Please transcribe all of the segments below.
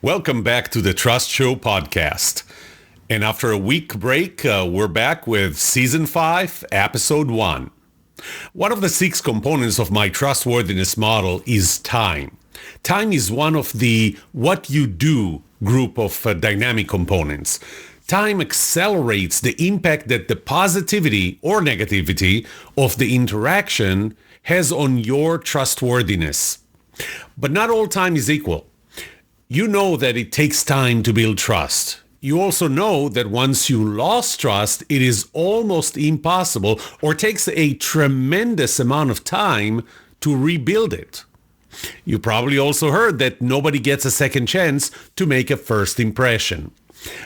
Welcome back to the Trust Show podcast. And after a week break, we're back with Season 5, Episode 1. One of the 6 components of my trustworthiness model is time. Time is one of the what you do group of dynamic components. Time accelerates the impact that the positivity or negativity of the interaction has on your trustworthiness. But not all time is equal. You know that it takes time to build trust. You also know that once you lost trust, it is almost impossible or takes a tremendous amount of time to rebuild it. You probably also heard that nobody gets a second chance to make a first impression.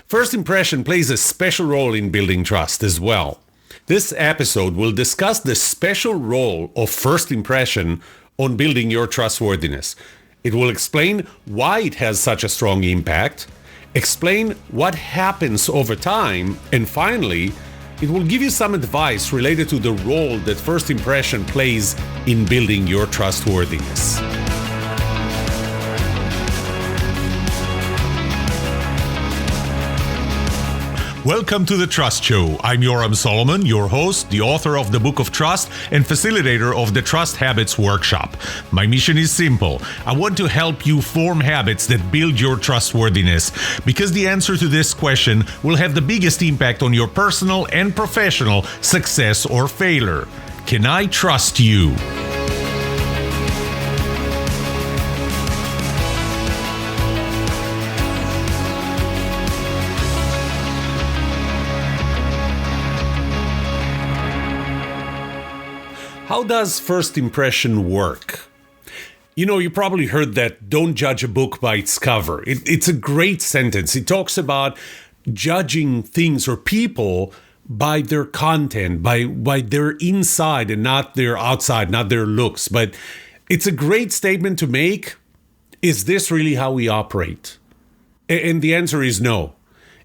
First impression plays a special role in building trust as well. This episode will discuss the special role of first impression on building your trustworthiness. It will explain why it has such a strong impact, explain what happens over time, and finally, it will give you some advice related to the role that first impression plays in building your trustworthiness. Welcome to the Trust Show. I'm Yoram Solomon, your host, the author of the Book of Trust, and facilitator of the Trust Habits Workshop. My mission is simple. I want to help you form habits that build your trustworthiness, because the answer to this question will have the biggest impact on your personal and professional success or failure. Can I trust you? How does first impression work? You probably heard that don't judge a book by its cover. It's a great sentence. It talks about judging things or people by their content, by their inside and not their outside, not their looks. But it's a great statement to make. Is this really how we operate? And the answer is no.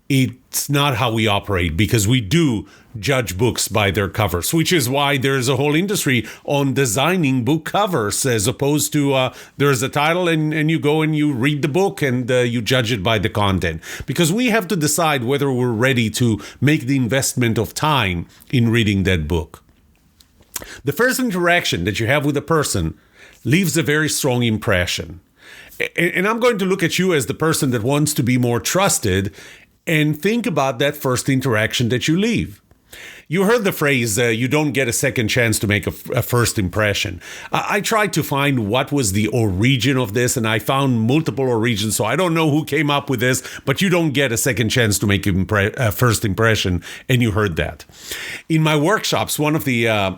It's not how we operate, because we do judge books by their covers, which is why there's a whole industry on designing book covers, as opposed to there's a title and you go and you read the book and you judge it by the content. Because we have to decide whether we're ready to make the investment of time in reading that book. The first interaction that you have with a person leaves a very strong impression. And I'm going to look at you as the person that wants to be more trusted and think about that first interaction that you leave. You heard the phrase, you don't get a second chance to make a first impression. I tried to find what was the origin of this, and I found multiple origins, so I don't know who came up with this, but you don't get a second chance to make a first impression, and you heard that. In my workshops, one of the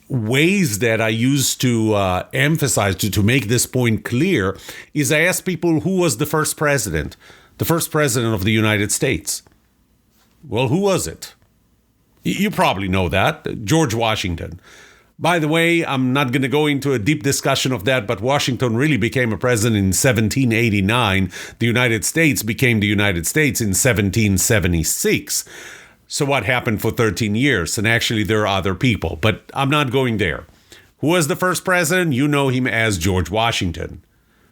ways that I use to emphasize, to make this point clear, is I ask people who was the first president of the United States. Well, who was it? You probably know that, George Washington. By the way, I'm not going to go into a deep discussion of that, but Washington really became a president in 1789. The United States became the United States in 1776. So what happened for 13 years? And actually, there are other people, but I'm not going there. Who was the first president? You know him as George Washington.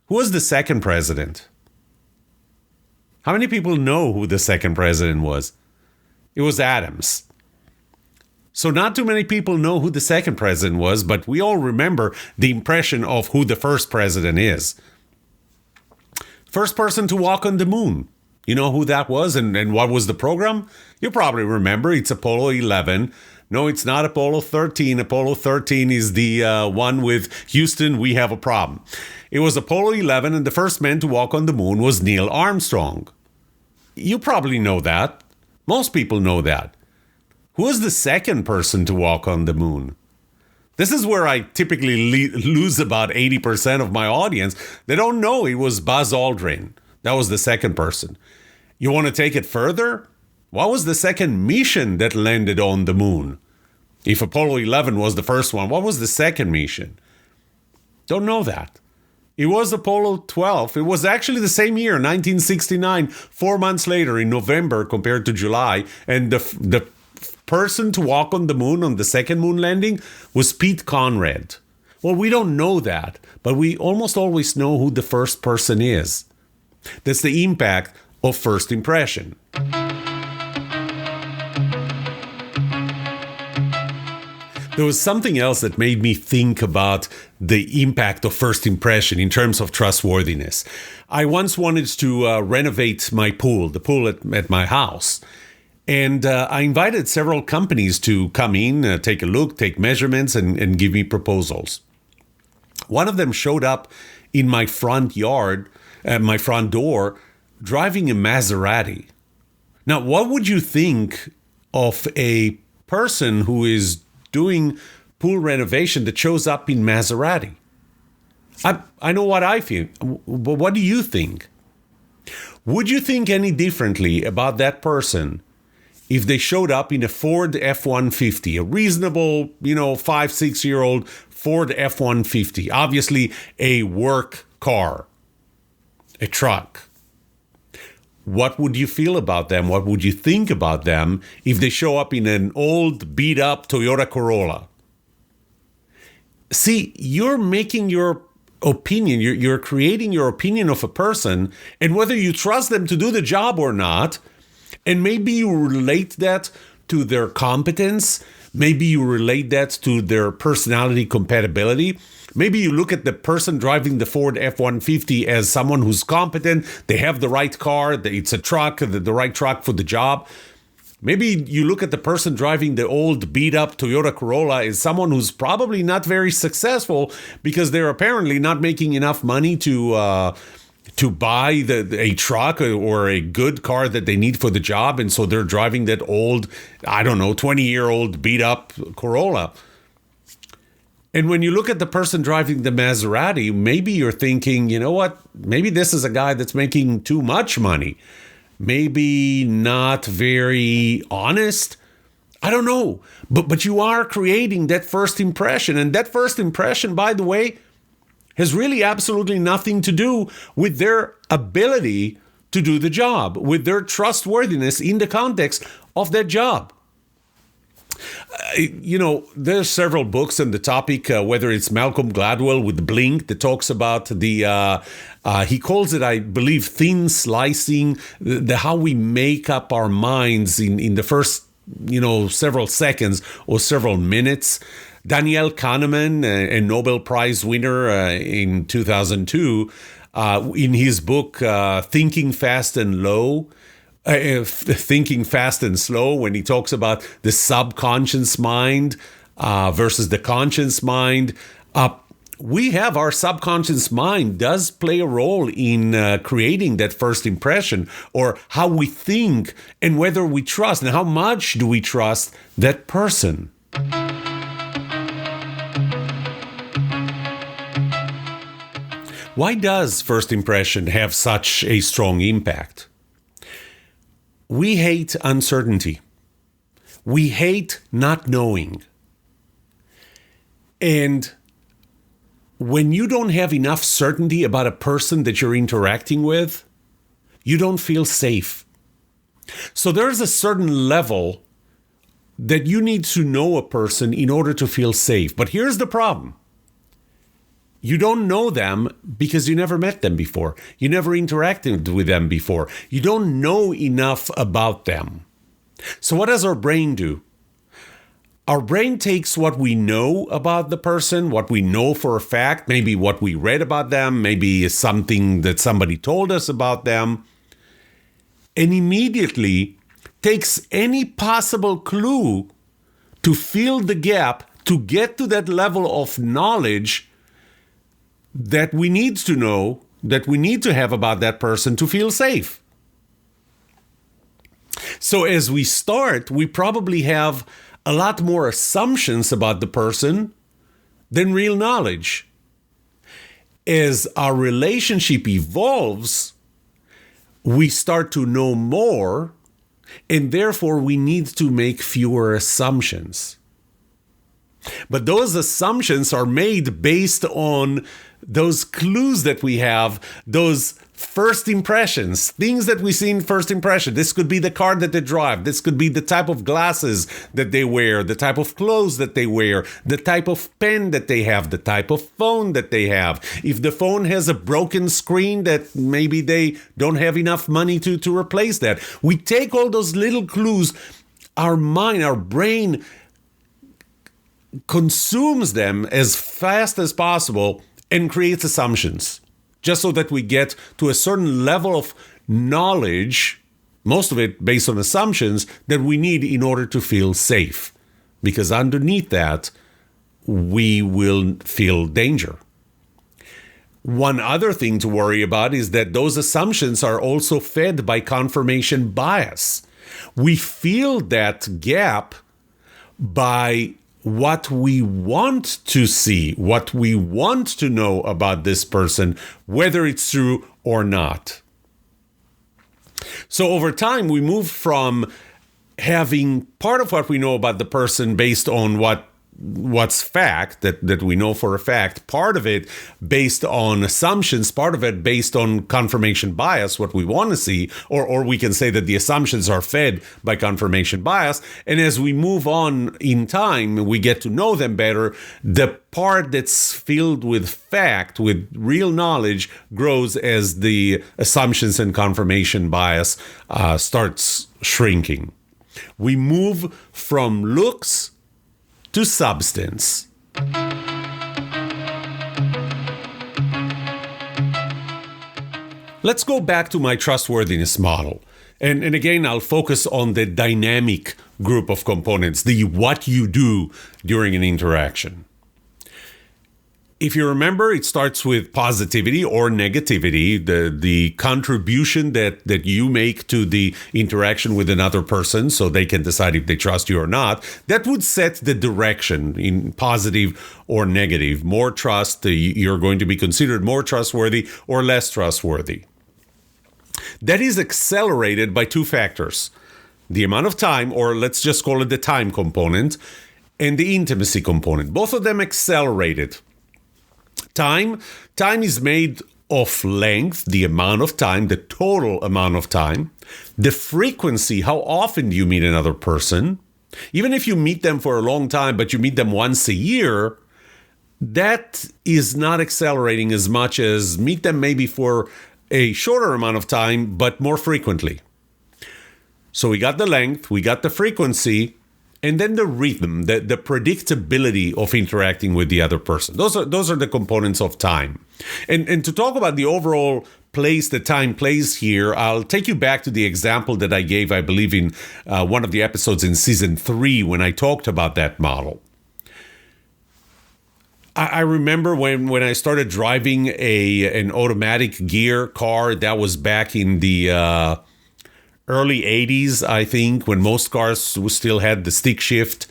Who was the second president? How many people know who the second president was? It was Adams. So not too many people know who the second president was, but we all remember the impression of who the first president is. First person to walk on the moon. You know who that was and what was the program? You probably remember. It's Apollo 11. No, it's not Apollo 13. Apollo 13 is the one with Houston, we have a problem. It was Apollo 11, and the first man to walk on the moon was Neil Armstrong. You probably know that. Most people know that. Who was the second person to walk on the moon? This is where I typically lose about 80% of my audience. They don't know it was Buzz Aldrin. That was the second person. You want to take it further? What was the second mission that landed on the moon? If Apollo 11 was the first one, what was the second mission? Don't know that. It was Apollo 12. It was actually the same year, 1969, 4 months later in November compared to July. And the person to walk on the moon on the second moon landing was Pete Conrad. Well, we don't know that, but we almost always know who the first person is. That's the impact of first impression. There was something else that made me think about the impact of first impression in terms of trustworthiness. I once wanted to renovate my pool, the pool at my house. And I invited several companies to come in, take a look, take measurements, and give me proposals. One of them showed up in my front yard, at my front door, driving a Maserati. Now, what would you think of a person who is doing pool renovation that shows up in Maserati? I know what I feel, but what do you think? Would you think any differently about that person if they showed up in a Ford F-150, a reasonable, 5-6-year-old Ford F-150, obviously a work car, a truck? What would you feel about them? What would you think about them if they show up in an old, beat-up Toyota Corolla? See, you're making your opinion, you're creating your opinion of a person, and whether you trust them to do the job or not, and maybe you relate that to their competence, maybe you relate that to their personality compatibility. Maybe you look at the person driving the Ford F-150 as someone who's competent, they have the right car, it's a truck, the right truck for the job. Maybe you look at the person driving the old beat-up Toyota Corolla as someone who's probably not very successful because they're apparently not making enough money to buy a truck or a good car that they need for the job, and so they're driving that old, 20-year-old beat-up Corolla. And when you look at the person driving the Maserati, maybe you're thinking, you know what? Maybe this is a guy that's making too much money. Maybe not very honest. I don't know. But you are creating that first impression. And that first impression, by the way, has really absolutely nothing to do with their ability to do the job, with their trustworthiness in the context of that job. There's several books on the topic, whether it's Malcolm Gladwell with Blink that talks about he calls it, I believe, thin slicing, how we make up our minds in the first, several seconds or several minutes. Daniel Kahneman, a Nobel Prize winner in 2002, in his book, Thinking Fast and Slow, when he talks about the subconscious mind versus the conscious mind, we have our subconscious mind does play a role in creating that first impression, or how we think and whether we trust and how much do we trust that person. Why does first impression have such a strong impact? We hate uncertainty. We hate not knowing. And when you don't have enough certainty about a person that you're interacting with, you don't feel safe. So there's a certain level that you need to know a person in order to feel safe. But here's the problem. You don't know them because you never met them before. You never interacted with them before. You don't know enough about them. So what does our brain do? Our brain takes what we know about the person, what we know for a fact, maybe what we read about them, maybe something that somebody told us about them, and immediately takes any possible clue to fill the gap to get to that level of knowledge that we need to know, that we need to have about that person to feel safe. So as we start, we probably have a lot more assumptions about the person than real knowledge. As our relationship evolves, we start to know more, and therefore we need to make fewer assumptions. But those assumptions are made based on those clues that we have, those first impressions, things that we see in first impression. This could be the car that they drive. This could be the type of glasses that they wear, the type of clothes that they wear, the type of pen that they have, the type of phone that they have. If the phone has a broken screen that maybe they don't have enough money to replace that. We take all those little clues. Our mind, our brain consumes them as fast as possible and creates assumptions, just so that we get to a certain level of knowledge, most of it based on assumptions, that we need in order to feel safe. Because underneath that, we will feel danger. One other thing to worry about is that those assumptions are also fed by confirmation bias. We fill that gap by what we want to see, what we want to know about this person, whether it's true or not. So over time, we move from having part of what we know about the person based on what's fact, that we know for a fact, part of it based on assumptions, part of it based on confirmation bias, what we want to see, or we can say that the assumptions are fed by confirmation bias. And as we move on in time, we get to know them better. The part that's filled with fact, with real knowledge, grows as the assumptions and confirmation bias starts shrinking. We move from looks to substance. Let's go back to my trustworthiness model. And again, I'll focus on the dynamic group of components, the what you do during an interaction. If you remember, it starts with positivity or negativity, the contribution that you make to the interaction with another person so they can decide if they trust you or not. That would set the direction in positive or negative. More trust, you're going to be considered more trustworthy or less trustworthy. That is accelerated by two factors: the amount of time, or let's just call it the time component, and the intimacy component. Both of them accelerated. Time is made of length, the amount of time, the total amount of time, the frequency, how often do you meet another person. Even if you meet them for a long time, but you meet them once a year, that is not accelerating as much as meet them maybe for a shorter amount of time, but more frequently. So we got the length, we got the frequency, and then the rhythm, the predictability of interacting with the other person. Those are the components of time. And to talk about the overall place that time plays here, I'll take you back to the example that I gave, I believe, in one of the episodes in season 3 when I talked about that model. I remember when I started driving an automatic gear car. That was back in the early 80s, I think, when most cars still had the stick shift.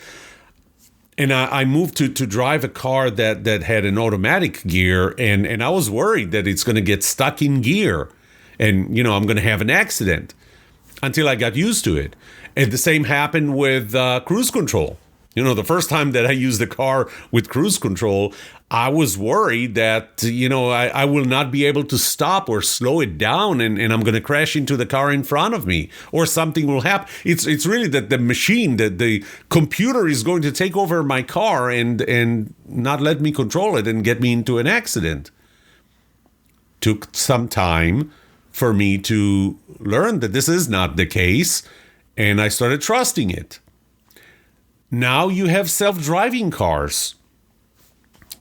And I moved to drive a car that had an automatic gear, and I was worried that it's going to get stuck in gear and, I'm going to have an accident, until I got used to it. And the same happened with cruise control. The first time that I used the car with cruise control, I was worried that, I will not be able to stop or slow it down, and I'm going to crash into the car in front of me, or something will happen. It's really that the machine, that the computer is going to take over my car and not let me control it and get me into an accident. Took some time for me to learn that this is not the case, and I started trusting it. Now you have self-driving cars.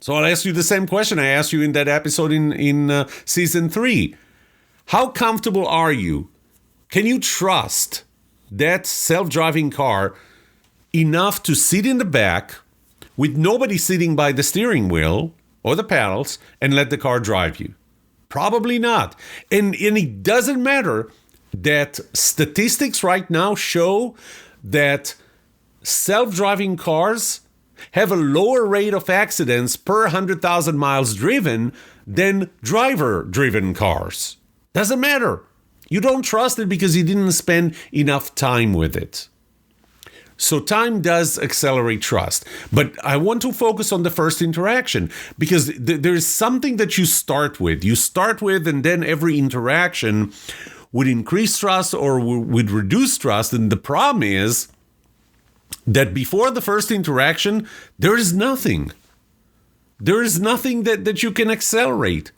So I'll ask you the same question I asked you in that episode in season 3. How comfortable are you? Can you trust that self-driving car enough to sit in the back with nobody sitting by the steering wheel or the paddles and let the car drive you? Probably not. And it doesn't matter that statistics right now show that self-driving cars have a lower rate of accidents per 100,000 miles driven than driver-driven cars. Doesn't matter. You don't trust it because you didn't spend enough time with it. So time does accelerate trust. But I want to focus on the first interaction because there is something that you start with. You start with, and then every interaction would increase trust or would reduce trust. And the problem is that before the first interaction, there is nothing. There is nothing that you can accelerate.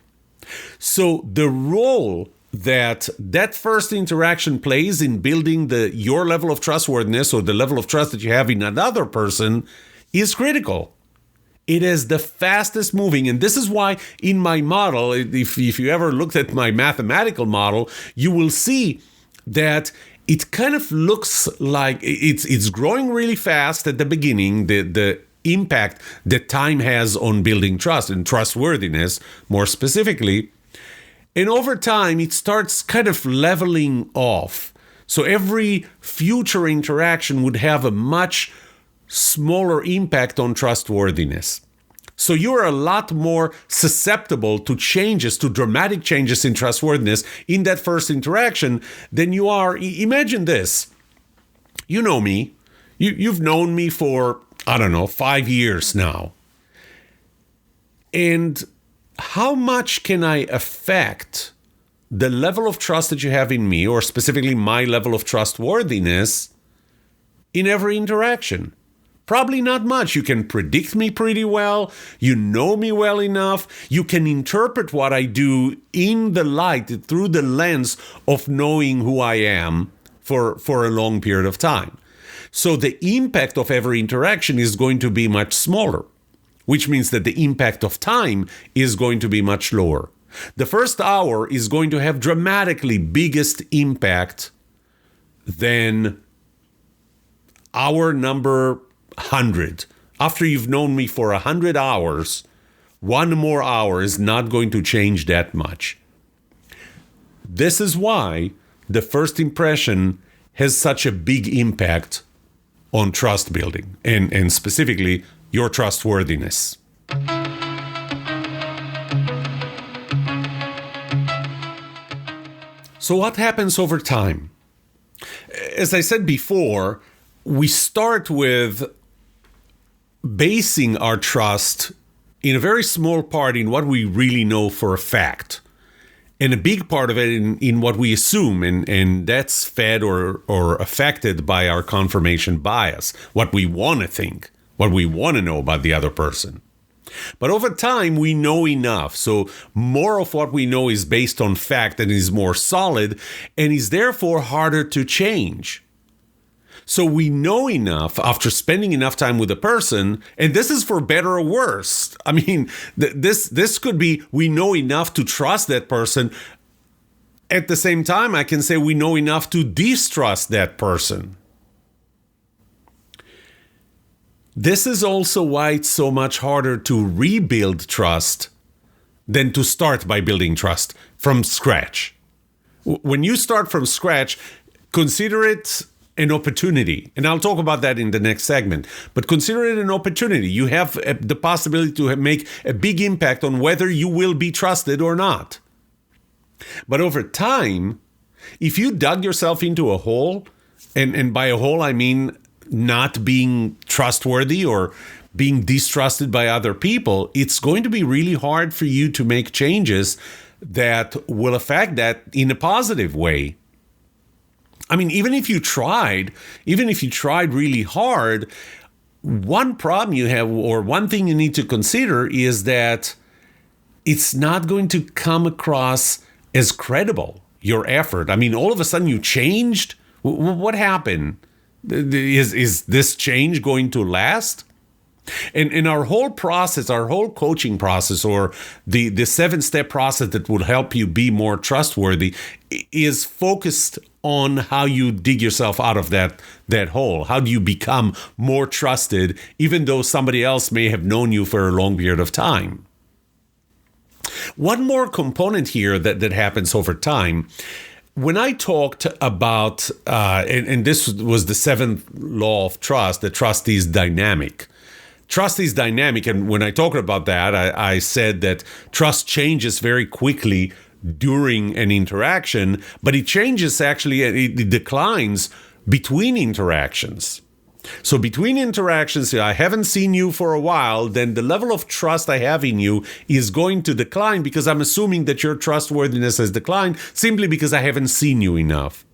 So the role that first interaction plays in building your level of trustworthiness or the level of trust that you have in another person is critical. It is the fastest moving. And this is why in my model, if you ever looked at my mathematical model, you will see that it kind of looks like it's growing really fast at the beginning, the impact that time has on building trust and trustworthiness more specifically. And over time, it starts kind of leveling off. So every future interaction would have a much smaller impact on trustworthiness. So you're a lot more susceptible to changes, to dramatic changes in trustworthiness in that first interaction than you are. Imagine this. You know me. You've known me for, 5 years now. And how much can I affect the level of trust that you have in me, or specifically my level of trustworthiness, in every interaction? Probably not much. You can predict me pretty well. You know me well enough. You can interpret what I do in the light, through the lens of knowing who I am for a long period of time. So the impact of every interaction is going to be much smaller, which means that the impact of time is going to be much lower. The first hour is going to have dramatically biggest impact than hour number 100. After you've known me for 100 hours, one more hour is not going to change that much. This is why the first impression has such a big impact on trust building and specifically your trustworthiness. So what happens over time? As I said before, we start with basing our trust in a very small part in what we really know for a fact, and a big part of it in what we assume, and that's fed or affected by our confirmation bias, what we want to think, what we want to know about the other person. But over time, we know enough. So more of what we know is based on fact and is more solid and is therefore harder to change. So we know enough after spending enough time with a person, and this is for better or worse. I mean, this could be we know enough to trust that person. At the same time, I can say we know enough to distrust that person. This is also why it's so much harder to rebuild trust than to start by building trust from scratch. When you start from scratch, consider it an opportunity. And I'll talk about that in the next segment. But consider it an opportunity. You have the possibility to make a big impact on whether you will be trusted or not. But over time, if you dug yourself into a hole, and by a hole I mean not being trustworthy or being distrusted by other people, it's going to be really hard for you to make changes that will affect that in a positive way. I mean, even if you tried really hard, one problem you have, or one thing you need to consider, is that it's not going to come across as credible, your effort. I mean, all of a sudden you changed? What happened? Is this change going to last? And our whole process, our whole coaching process, or the 7-step process that will help you be more trustworthy, is focused on how you dig yourself out of that hole. How do you become more trusted, even though somebody else may have known you for a long period of time? One more component here that happens over time. When I talked about, and this was the 7th law of trust, that trust is dynamic. Trust is dynamic, and when I talked about that, I said that trust changes very quickly during an interaction, but it changes actually, it declines between interactions. So between interactions, I haven't seen you for a while, then the level of trust I have in you is going to decline because I'm assuming that your trustworthiness has declined simply because I haven't seen you enough.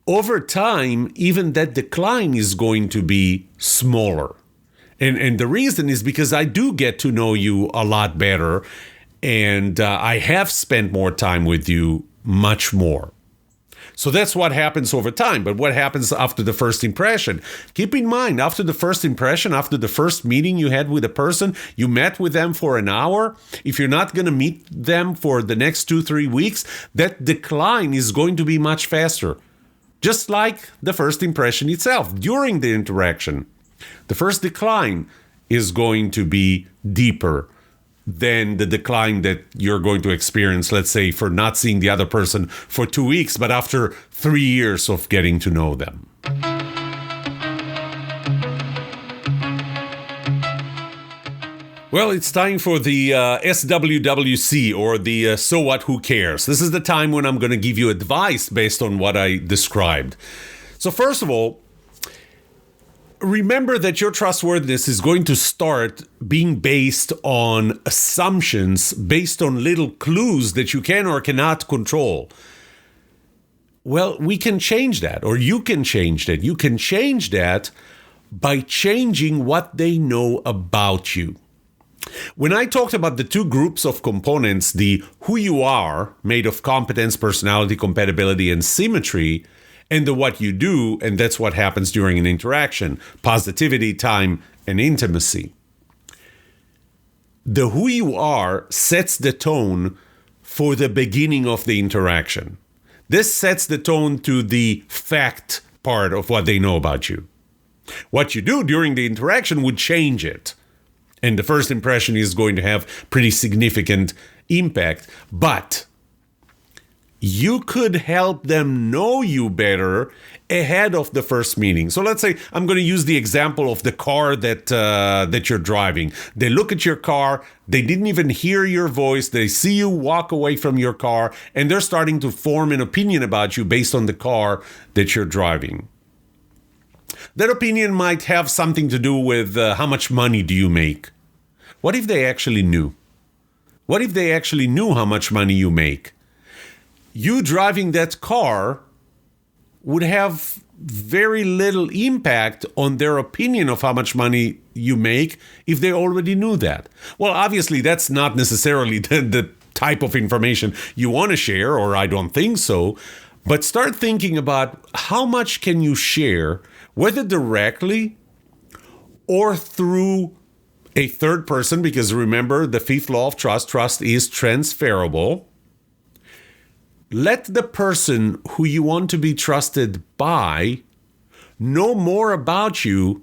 Over time, even that decline is going to be smaller. And the reason is because I do get to know you a lot better, and I have spent more time with you, much more. So that's what happens over time. But what happens after the first impression? Keep in mind, after the first impression, after the first meeting you had with a person, you met with them for an hour. If you're not going to meet them for the next 2-3 weeks, that decline is going to be much faster. Just like the first impression itself during the interaction. The first decline is going to be deeper than the decline that you're going to experience, let's say, for not seeing the other person for 2 weeks, but after 3 years of getting to know them. Well, it's time for the SWWC, or the So What, Who Cares? This is the time when I'm going to give you advice based on what I described. So first of all, remember that your trustworthiness is going to start being based on assumptions, based on little clues that you can or cannot control. Well, we can change that, or you can change that. You can change that by changing what they know about you. When I talked about the two groups of components, the who you are, made of competence, personality, compatibility, and symmetry, and the what you do, and that's what happens during an interaction, positivity, time, and intimacy. The who you are sets the tone for the beginning of the interaction. This sets the tone to the fact part of what they know about you. What you do during the interaction would change it. And the first impression is going to have pretty significant impact. But you could help them know you better ahead of the first meeting. So let's say I'm going to use the example of the car that you're driving. They look at your car, they didn't even hear your voice, they see you walk away from your car, and they're starting to form an opinion about you based on the car that you're driving. That opinion might have something to do with how much money do you make? What if they actually knew? What if they actually knew how much money you make? You driving that car would have very little impact on their opinion of how much money you make if they already knew that. Well, obviously, that's not necessarily the type of information you want to share, or I don't think so. But start thinking about how much can you share, whether directly or through a third person, because remember, the fifth law of trust is transferable. Let the person who you want to be trusted by know more about you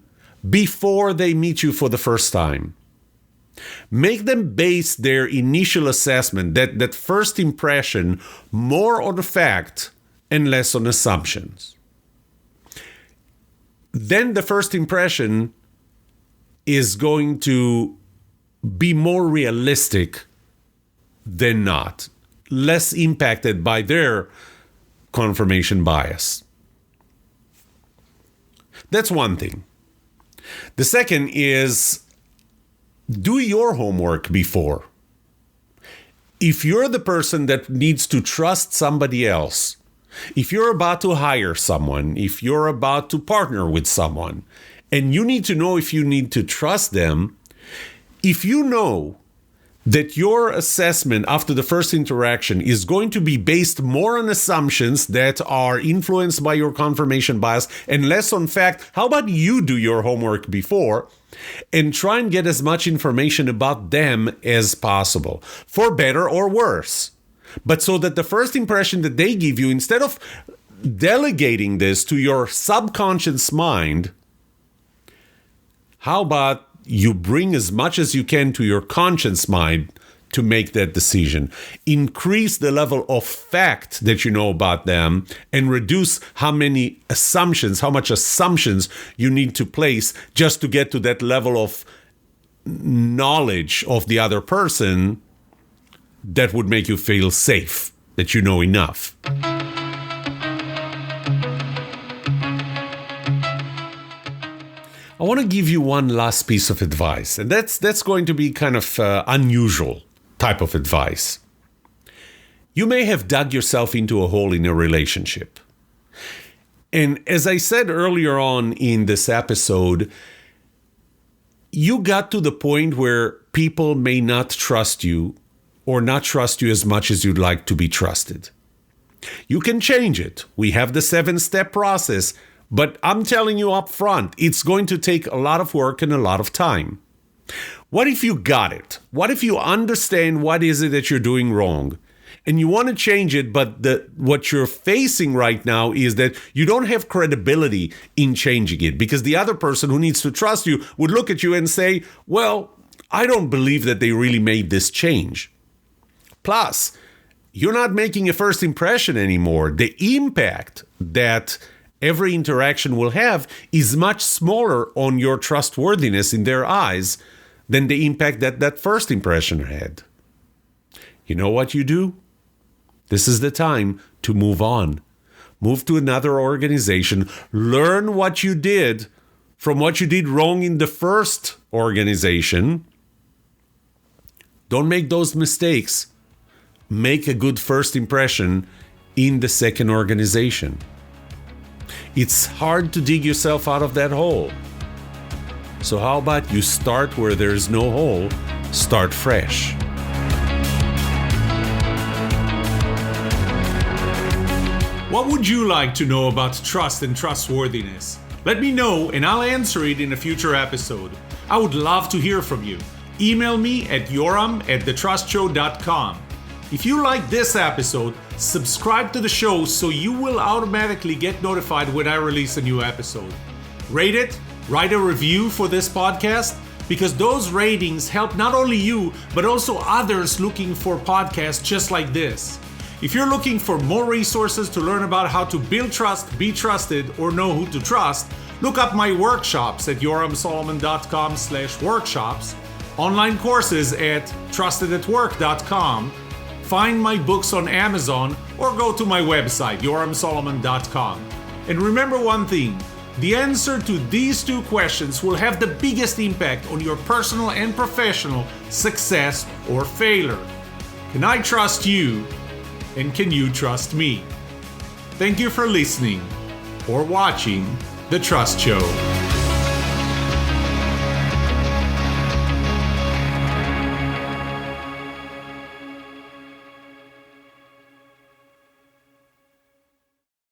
before they meet you for the first time. Make them base their initial assessment, that first impression, more on fact and less on assumptions. Then the first impression is going to be more realistic than not, less impacted by their confirmation bias. That's one thing. The second is, do your homework before. If you're the person that needs to trust somebody else, if you're about to hire someone, if you're about to partner with someone, and you need to know if you need to trust them, if you know that your assessment after the first interaction is going to be based more on assumptions that are influenced by your confirmation bias and less on fact, how about you do your homework before and try and get as much information about them as possible, for better or worse. But so that the first impression that they give you, instead of delegating this to your subconscious mind, how about you bring as much as you can to your conscious mind to make that decision? Increase the level of fact that you know about them and reduce how much assumptions you need to place just to get to that level of knowledge of the other person that would make you feel safe, that you know enough. I want to give you one last piece of advice, and that's going to be kind of unusual type of advice. You may have dug yourself into a hole in a relationship. And as I said earlier on in this episode, you got to the point where people may not trust you or not trust you as much as you'd like to be trusted. You can change it. We have the 7-step process, but I'm telling you up front, it's going to take a lot of work and a lot of time. What if you got it? What if you understand what is it that you're doing wrong? And you want to change it, but what you're facing right now is that you don't have credibility in changing it, because the other person who needs to trust you would look at you and say, well, I don't believe that they really made this change. Plus, you're not making a first impression anymore. The impact that every interaction will have is much smaller on your trustworthiness in their eyes than the impact that that first impression had. You know what you do? This is the time to move on. Move to another organization. Learn what you did from what you did wrong in the first organization. Don't make those mistakes. Make a good first impression in the second organization. It's hard to dig yourself out of that hole. So how about you start where there's no hole, start fresh. What would you like to know about trust and trustworthiness? Let me know and I'll answer it in a future episode. I would love to hear from you. Email me at yoram@thetrustshow.com. If you like this episode, subscribe to the show so you will automatically get notified when I release a new episode. Rate it, write a review for this podcast, because those ratings help not only you, but also others looking for podcasts just like this. If you're looking for more resources to learn about how to build trust, be trusted, or know who to trust, look up my workshops at yoramsolomon.com/workshops, online courses at trustedatwork.com, find my books on Amazon, or go to my website, yoramsolomon.com. And remember one thing, the answer to these two questions will have the biggest impact on your personal and professional success or failure. Can I trust you? And can you trust me? Thank you for listening or watching The Trust Show.